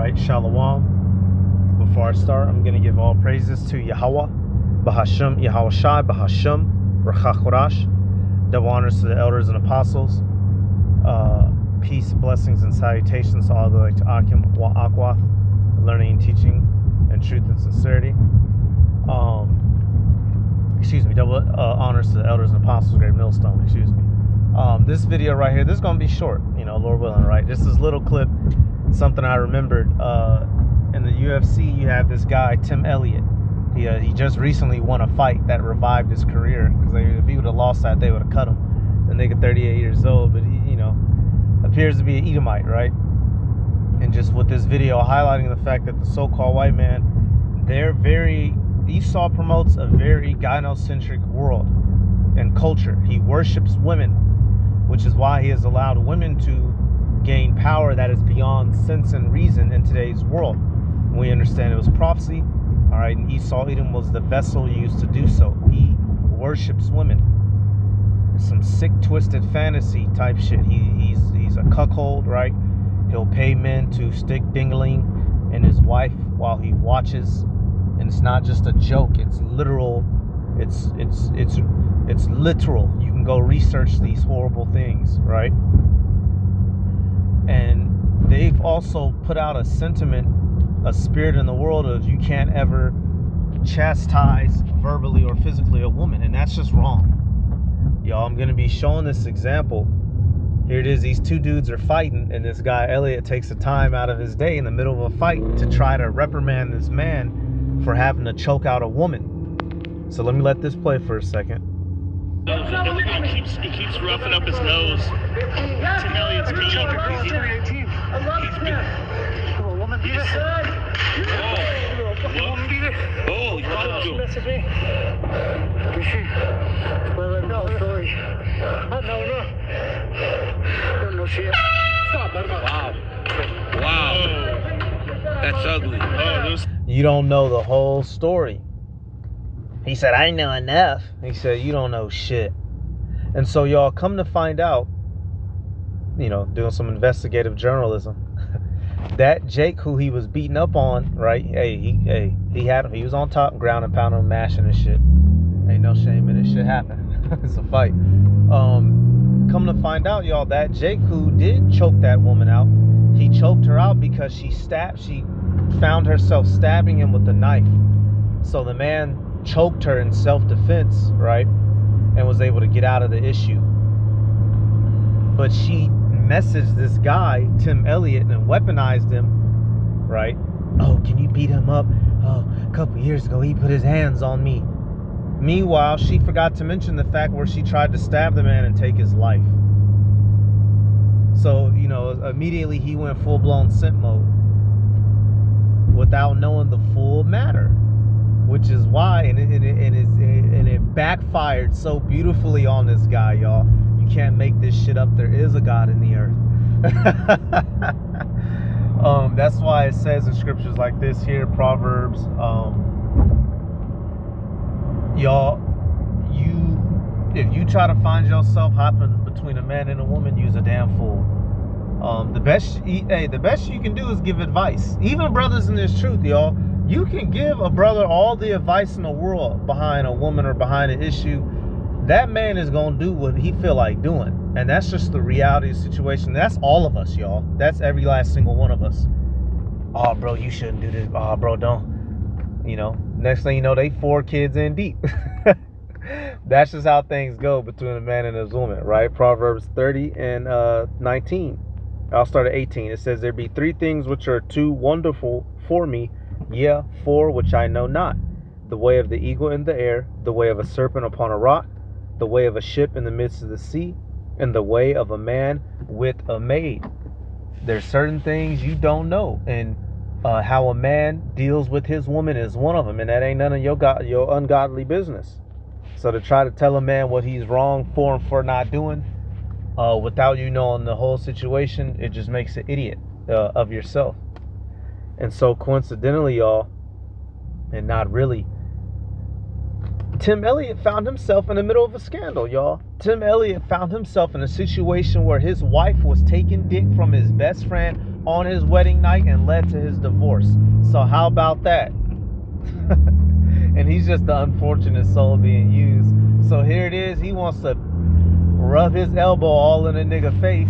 right, Shalom. Before I start, I'm going to give all praises to Yahweh, Bahashem, Yahweh Shai, Bahashem, Rachachorash. Double honors to the elders and apostles. Peace, blessings, and salutations to all the way to Akim, Akwath, learning and teaching, and truth and sincerity. Double honors to the elders and apostles, Great Millstone, This video right here, this is going to be short, Lord willing, right? Just this little clip, something I remembered. In the UFC, you have this guy, Tim Elliott. He just recently won a fight that revived his career, because if he would have lost that, they would have cut him. The nigga 38 years old, but he, appears to be an Edomite, right? And just with this video highlighting the fact that the so-called white man, Esau promotes a very gynocentric world and culture. He worships women, which is why he has allowed women to gain power that is beyond sense and reason in today's world. We understand it was prophecy, all right, and Esau Edom was the vessel used to do so. He worships women. It's some sick, twisted fantasy type shit. He's a cuckold, right? He'll pay men to stick dingling in his wife while he watches, and it's not just a joke. It's literal. It's literal. You can go research these horrible things, right? And they've also put out a sentiment, a spirit in the world of you can't ever chastise verbally or physically a woman, and that's just wrong. Y'all, I'm going to be showing this example. Here it is. These two dudes are fighting, and this guy, Elliot, takes the time out of his day in the middle of a fight to try to reprimand this man for having to choke out a woman. So let me let this play for a second. He keeps roughing up his nose. Tim Elliott's mean. Oh, you talked to him. Wow. That's ugly. You don't know the whole story. He said, I know enough. He said, you don't know shit. And so y'all come to find out, doing some investigative journalism, that Jake who he was beating up on, right? He had him. He was on top, ground and pounding him, mashing and shit. Ain't no shame in it. Shit happened. It's a fight. Come to find out, y'all, that Jake who did choke that woman out, he choked her out because she found herself stabbing him with a knife. So the man choked her in self-defense, right? And was able to get out of the issue. But she messaged this guy, Tim Elliott, and weaponized him, right? Oh, can you beat him up? Oh, a couple years ago, he put his hands on me. Meanwhile, she forgot to mention the fact where she tried to stab the man and take his life. So, immediately he went full-blown simp mode without knowing the full matter, which is why, and it backfired so beautifully on this guy, y'all. You can't make this shit up. There is a God in the earth. That's why it says in scriptures like this here, Proverbs, y'all, if you try to find yourself hopping between a man and a woman, you's a damn fool. The best you can do is give advice. Even brothers in this truth, y'all, you can give a brother all the advice in the world behind a woman or behind an issue. That man is going to do what he feel like doing. And that's just the reality of the situation. That's all of us, y'all. That's every last single one of us. Oh, bro, you shouldn't do this. Oh, bro, don't. Next thing you know, they 4 kids in deep. That's just how things go between a man and his woman, right? Proverbs 30 and 19. I'll start at 18. It says, there be 3 things which are too wonderful for me, 4 which I know not. The way of the eagle in the air, the way of a serpent upon a rock, the way of a ship in the midst of the sea, and the way of a man with a maid. There's certain things you don't know, and how a man deals with his woman is one of them, and that ain't none of your ungodly business. So to try to tell a man what he's wrong for not doing, without knowing the whole situation, it just makes an idiot of yourself. And so coincidentally, y'all, and not really, Tim Elliott found himself in the middle of a scandal, y'all. Tim Elliott found himself in a situation where his wife was taking dick from his best friend on his wedding night and led to his divorce. So how about that? And he's just the unfortunate soul being used. So here it is. He wants to rub his elbow all in a nigga face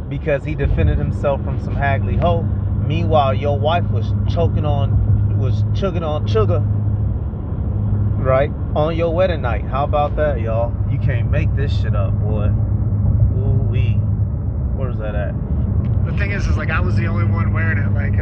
because he defended himself from some haggly hoe. Meanwhile, your wife was chugging on sugar, right, on your wedding night. How about that, y'all? You can't make this shit up, boy. Ooh-wee. Where's that at? The thing is like I was the only one wearing it. Like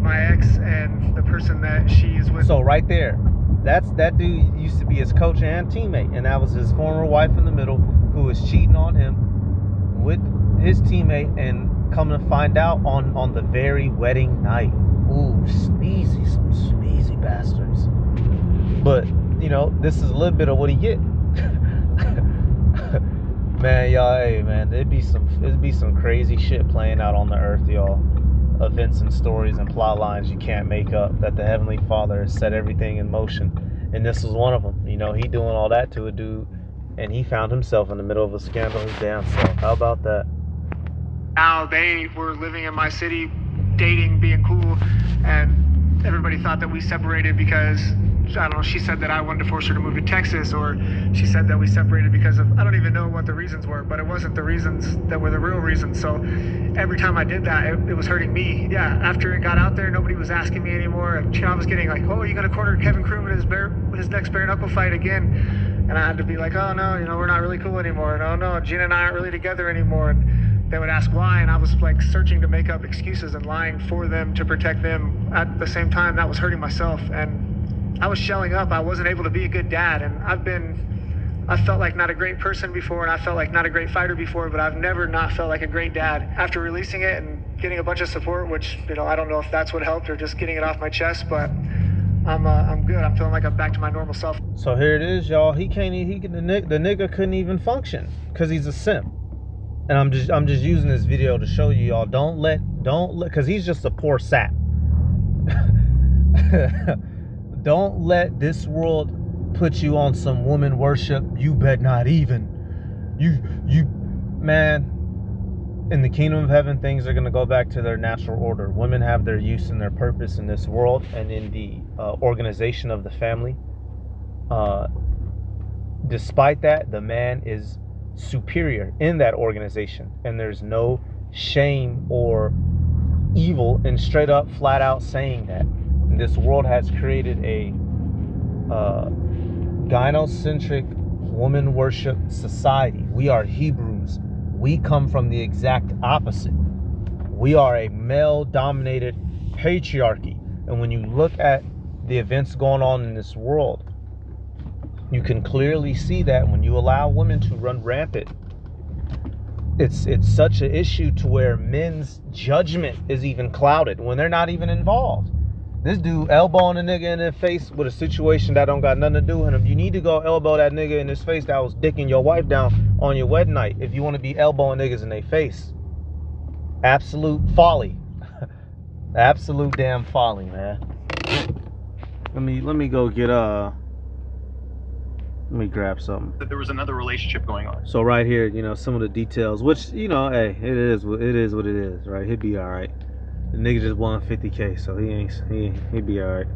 my ex and the person that she is with. So right there, that dude used to be his coach and teammate, and that was his former wife in the middle who was cheating on him with his teammate, and coming to find out on the very wedding night. Ooh, sneezy, some sneezy bastards. But you know, this is a little bit of what he get. Man, y'all, hey man, it'd be some crazy shit playing out on the earth, y'all. Events and stories and plot lines you can't make up, that the Heavenly Father has set everything in motion, and this was one of them. You know, he doing all that to a dude, and he found himself in the middle of a scandal his damn self. How about that? Now they were living in my city, dating, being cool, and everybody thought that we separated because, I don't know, she said that I wanted to force her to move to Texas, or she said that we separated because of, I don't even know what the reasons were, but it wasn't the reasons that were the real reasons. So every time I did that, it was hurting me. Yeah, after it got out there, nobody was asking me anymore. And I was getting like, oh, are you going to corner Kevin Croom in his next bare knuckle fight again? And I had to be like, oh no, you know, we're not really cool anymore. No, Gina and I aren't really together anymore. And they would ask why, and I was like searching to make up excuses and lying for them to protect them. At the same time, that was hurting myself, and I was shelling up. I wasn't able to be a good dad, and I felt like not a great person before, and I felt like not a great fighter before, but I've never not felt like a great dad. After releasing it and getting a bunch of support, which, you know, I don't know if that's what helped or just getting it off my chest, but I'm good. I'm feeling like I'm back to my normal self. So here it is, y'all. The nigga couldn't even function because he's a simp. And I'm just using this video to show you, y'all, don't let, because he's just a poor sap. Don't let this world put you on some woman worship. You bet not even. Man, in the kingdom of heaven, things are going to go back to their natural order. Women have their use and their purpose in this world and in the organization of the family. Despite that, the man is superior in that organization, and there's no shame or evil in straight up flat out saying that. And this world has created a gynocentric woman worship society. We are Hebrews. We come from the exact opposite. We are a male dominated patriarchy, and when you look at the events going on in this world, you can clearly see that when you allow women to run rampant, it's such an issue to where men's judgment is even clouded when they're not even involved. This dude elbowing a nigga in the face with a situation that don't got nothing to do with him. You need to go elbow that nigga in his face that was dicking your wife down on your wedding night if you want to be elbowing niggas in their face. Absolute folly. Absolute damn folly, man. Let me go get let me grab something. That there was another relationship going on. So right here, you know, some of the details, which, you know, hey, it is what it is, right? He'd be all right. The nigga just won $50K, so he'd be all right.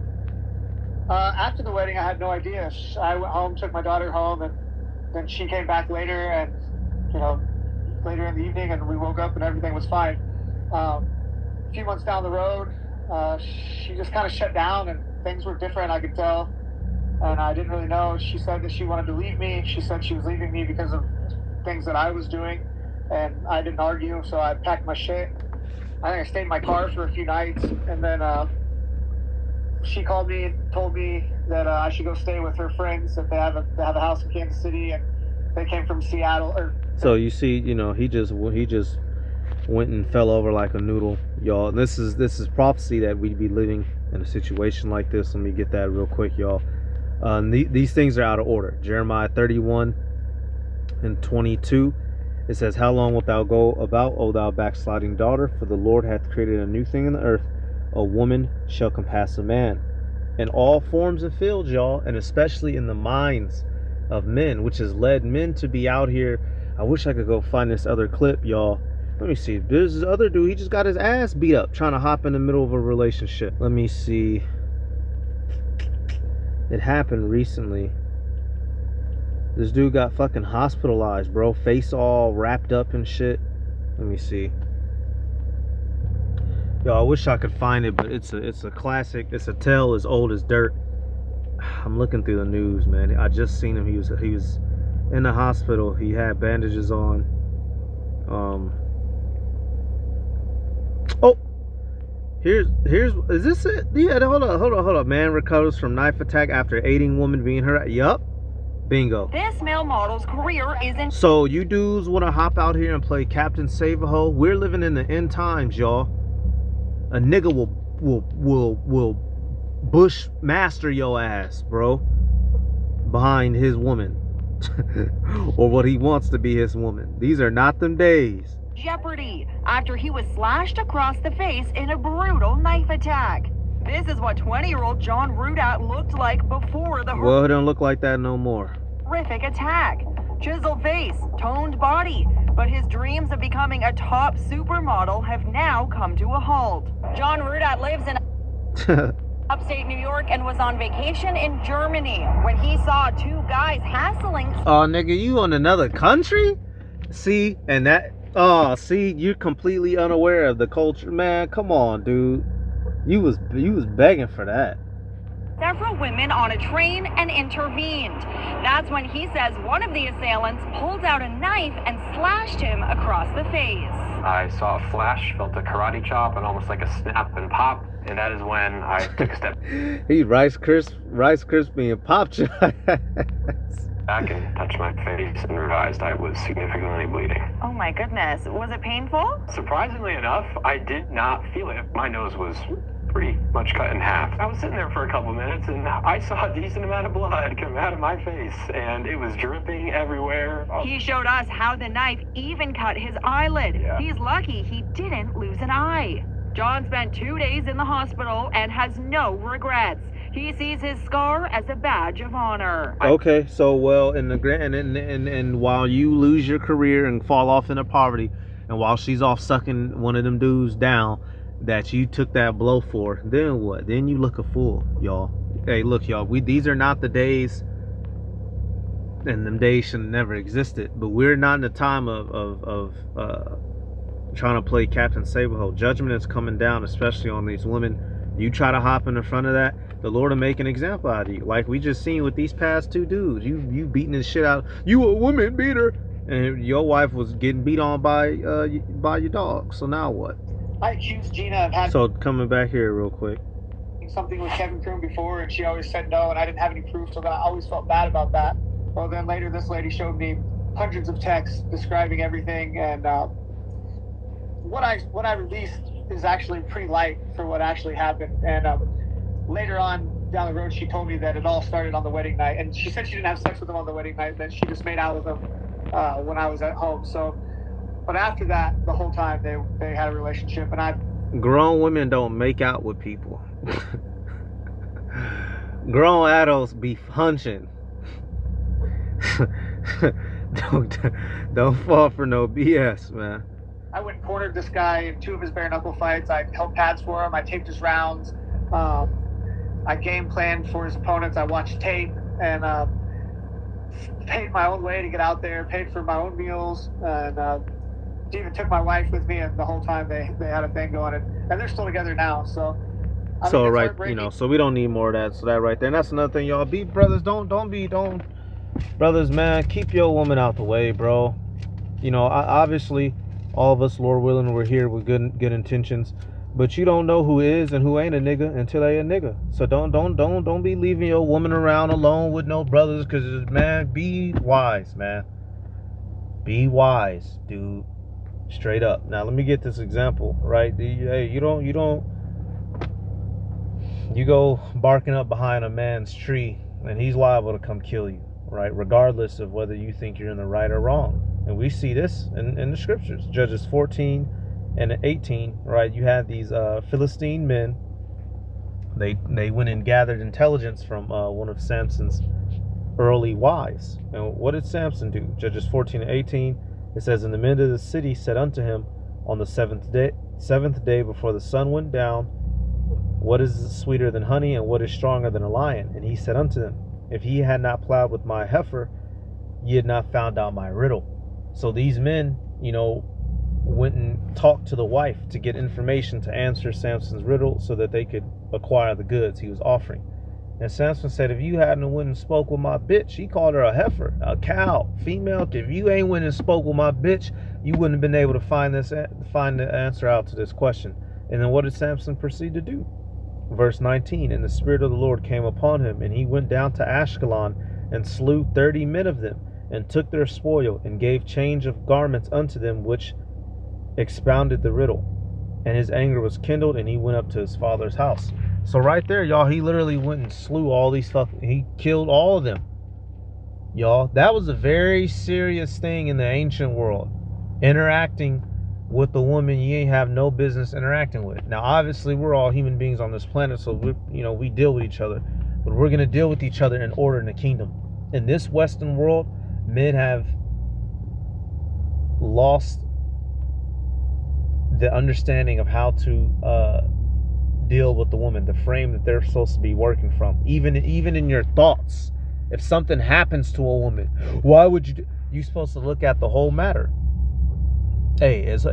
After the wedding, I had no idea. I went home, took my daughter home, and then she came back later, and, you know, later in the evening, and we woke up and everything was fine. A few months down the road, she just kind of shut down, and things were different, I could tell. And I didn't really know. She said that she wanted to leave me. She said she was leaving me because of things that I was doing, and I didn't argue, so I packed my shit. I think I stayed in my car for a few nights, and then she called me and told me that I should go stay with her friends, that they have a house in Kansas City, and they came from Seattle. So you see, you know, he just went and fell over like a noodle, y'all. This is prophecy that we'd be living in a situation like this. Let me get that real quick, y'all. These things are out of order. Jeremiah 31:22, it says, how long wilt thou go about, O thou backsliding daughter? For the Lord hath created a new thing in the earth. A woman shall compass a man. In all forms of fields, y'all, and especially in the minds of men, which has led men to be out here. I wish I could go find this other clip, y'all, Let me see. There's this other dude. He just got his ass beat up trying to hop in the middle of a relationship. Let me see. It happened recently. This dude got fucking hospitalized, bro. Face all wrapped up and shit. Let me see. Yo, I wish I could find it, but it's a classic. It's a tale as old as dirt. I'm looking through the news, man. I just seen him. He was in the hospital. He had bandages on. Oh, here's is this it? Yeah, hold on. Man recovers from knife attack after aiding woman being hurt. Yup. Bingo. This male model's career isn't. So you dudes want to hop out here and play Captain Save-A-Ho? We're living in the end times, y'all. A nigga will bushmaster your ass, bro, behind his woman, or what he wants to be his woman. These are not them days. Jeopardy after he was slashed across the face in a brutal knife attack. This is what 20-year-old John Rudat looked like before the Well, it don't look like that no more. horrific attack. Chiseled face, toned body, but his dreams of becoming a top supermodel have now come to a halt. John Rudat lives in upstate New York and was on vacation in Germany when he saw two guys hassling. Oh, nigga, you in another country? See, and that. Oh, see, you're completely unaware of the culture, man. Come on, dude. You was begging for that. Several women on a train and intervened. That's when he says one of the assailants pulled out a knife and slashed him across the face. I saw a flash, felt a karate chop, and almost like a snap and pop, and that is when I took a step He Rice Krispie and popped your ass. back and touched my face and realized I was significantly bleeding. Oh my goodness, was it painful? Surprisingly enough, I did not feel it. My nose was pretty much cut in half. I was sitting there for a couple minutes and I saw a decent amount of blood come out of my face and it was dripping everywhere. He showed us how the knife even cut his eyelid. Yeah. He's lucky he didn't lose an eye. John spent 2 days in the hospital and has no regrets. He sees his scar as a badge of honor. Okay, so well, in the grand and while you lose your career and fall off into poverty, and while she's off sucking one of them dudes down that you took that blow for, then what? Then you look a fool, y'all. Hey, look, y'all. These are not the days, and them days should have never existed. But we're not in the time of trying to play Captain Save-A-Ho. Judgment is coming down, especially on these women. You try to hop in the front of that, the Lord will make an example out of you. Like we just seen with these past two dudes. You beating this shit out. You a woman beater, and your wife was getting beat on by your dog. So now what? I accused Gina of having So coming back here real quick. something with Kevin Croom before, and she always said no, and I didn't have any proof, so I always felt bad about that. Well, then later this lady showed me hundreds of texts describing everything, and what I released is actually pretty light for what actually happened. And later on down the road, she told me that it all started on the wedding night, and she said she didn't have sex with him on the wedding night, that she just made out with him when I was at home. So, but after that, the whole time they had a relationship, and Grown women don't make out with people. Grown adults be hunching. don't fall for no BS, man. I went and cornered this guy in 2 of his bare knuckle fights. I held pads for him. I taped his rounds. I game planned for his opponents. I watched tape and paid my own way to get out there. Paid for my own meals, and even took my wife with me. And the whole time they had a thing going, and they're still together now. So. I mean, So it's right, heartbreaking. so we don't need more of that. So that right there, and that's another thing, y'all. Be brothers. Don't brothers, man. Keep your woman out the way, bro. Obviously, all of us, Lord willing, we're here with good intentions. But you don't know who is and who ain't a nigga until they a nigga. So don't be leaving your woman around alone with no brothers, cause man, be wise, man. Be wise, dude. Straight up. Now let me get this example, right? You go barking up behind a man's tree and he's liable to come kill you, right? Regardless of whether you think you're in the right or wrong. And we see this in the scriptures. Judges 14 and 18, right? You have these Philistine men. They went and gathered intelligence from one of Samson's early wives. And what did Samson do? Judges 14 and 18, it says, "And the men of the city said unto him, on the seventh day before the sun went down, what is sweeter than honey, and what is stronger than a lion? And he said unto them, if ye had not plowed with my heifer, ye had not found out my riddle. So these men, went and talked to the wife to get information to answer Samson's riddle so that they could acquire the goods he was offering. And Samson said, if you hadn't went and spoke with my bitch, he called her a heifer, a cow, female. If you ain't went and spoke with my bitch, you wouldn't have been able to find the answer out to this question. And then what did Samson proceed to do? Verse 19, and the Spirit of the Lord came upon him, and he went down to Ashkelon and slew 30 men of them, and took their spoil, and gave change of garments unto them, which expounded the riddle. And his anger was kindled, and he went up to his father's house. So right there, y'all, he literally went and slew all these he killed all of them. Y'all, that was a very serious thing in the ancient world. Interacting with the woman you ain't have no business interacting with. Now, obviously, we're all human beings on this planet, so we deal with each other. But we're going to deal with each other in order in the kingdom. In this Western world, men have lost the understanding of how to deal with the woman, the frame that they're supposed to be working from. Even in your thoughts, if something happens to a woman, why would you're supposed to look at the whole matter. Hey, as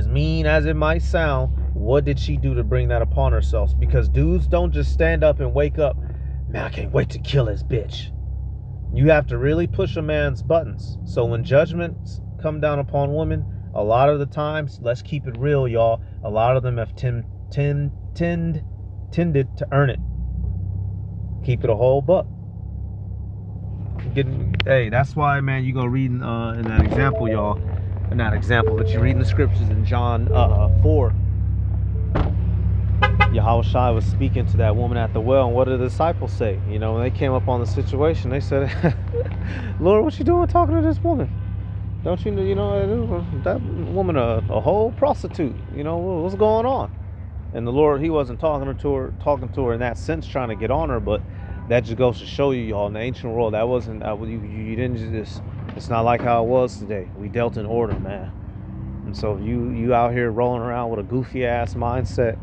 mean as it might sound, what did she do to bring that upon herself? Because dudes don't just stand up and wake up, man, I can't wait to kill this bitch. You have to really push a man's buttons. So when judgments come down upon women, a lot of the times, let's keep it real, y'all, a lot of them have tended to earn it. Keep it a whole buck. Hey, that's why, man, you go reading in that example, y'all. Not example, but you read in the scriptures in John 4. Yahushua was speaking to that woman at the well, and what did the disciples say? When they came up on the situation, they said, Lord, what you doing talking to this woman? Don't you know, that woman a whole prostitute? What's going on? And the Lord, he wasn't talking to her in that sense, trying to get on her, but that just goes to show you, y'all, in the ancient world, that wasn't, you didn't just, it's not like how it was today. We dealt in order, man. And so you out here rolling around with a goofy ass mindset,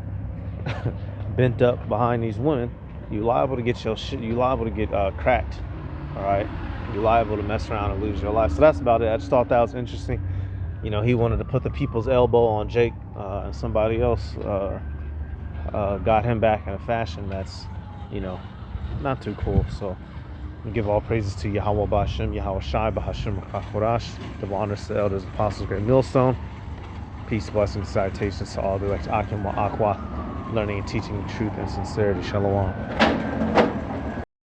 bent up behind these women, you liable to get your shit, you liable to get cracked. All right, you're liable to mess around and lose your life. So that's about it. I just thought that was interesting. He wanted to put the people's elbow on Jake, and somebody else got him back in a fashion that's, not too cool. So we give all praises to Yahweh B'Hashem, Yahweh Shai B'Hashem Chachorash, the honors to the elders, apostles, great millstone. Peace, blessings, salutations to all the elect Akim Wa Aqua, learning and teaching the truth and sincerity. Shalom.